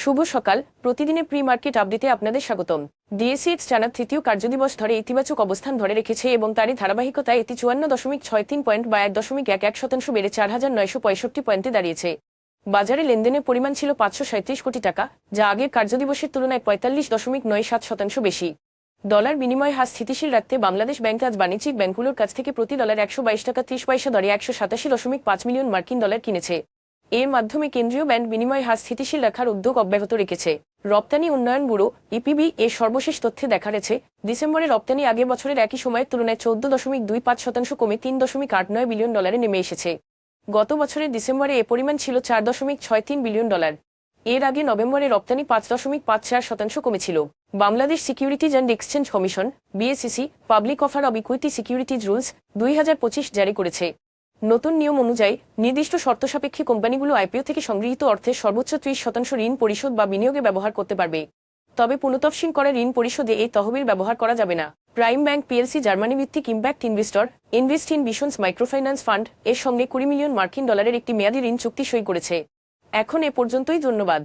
শুভ সকাল। প্রতিদিনের pre market আপডেটে আপনাদের স্বাগতম। ডিএসসিএক্স টানা তৃতীয় কার্যদিবস ধরে ইতিবাচক অবস্থান ধরে রেখেছে এবং তারই ধারাবাহিকতায় এটি 54.63 পয়েন্ট বা 1.11% বেড়ে 4,965 পয়েন্টে দাঁড়িয়েছে। বাজারে লেনদেনের পরিমাণ ছিল 537 কোটি টাকা, যা আগের কার্যদিবসের তুলনায় 45.97% বেশি। ডলার বিনিময় হার স্থিতিশীল রাখতে বাংলাদেশ ব্যাংক আজ বাণিজ্যিক ব্যাংকগুলোর কাছ থেকে প্রতি ডলার 122 টাকা 30 পয়সা দরে 187.5 মিলিয়ন মার্কিন ডলার কিনেছে। এর মাধ্যমে কেন্দ্রীয় ব্যাংক বিনিময় হার স্থিতিশীল রাখার উদ্যোগ অব্যাহত রেখেছে। রপ্তানি উন্নয়ন ব্যুরো ইপিবি এর সর্বশেষ তথ্যে দেখা গেছে, ডিসেম্বরে রপ্তানি আগের বছরের একই সময়ের তুলনায় 14.25% কমে 3.89 বিলিয়ন ডলারে নেমে এসেছে। গত বছরের ডিসেম্বরে এ পরিমাণ ছিল 4.63 বিলিয়ন ডলার। এর আগে নভেম্বরে রপ্তানি 5.54% কমেছিল। Bangladesh securities and exchange commission BSEC public offer of equity securities rules 2025 জারি করেছে। নতুন নিয়ম অনুযায়ী নির্দিষ্ট শর্তসাপেক্ষে কোম্পানিগুলো আইপিও থেকে সংগৃহীত অর্থের সর্বোচ্চ 30% ঋণ পরিশোধ বা বিনিয়োগে ব্যবহার করতে পারবে। তবে পুনঃতফসিল করা ঋণ পরিশোধে এই তহবিল ব্যবহার করা যাবে না। প্রাইম ব্যাংক পিএলসি জার্মানি ভিত্তিক impact investor invest in visions microfinance fund এর সঙ্গে 20 মিলিয়ন মার্কিন ডলারের একটি মেয়াদী ঋণ চুক্তি সই করেছে। এখন এ পর্যন্তই, ধন্যবাদ।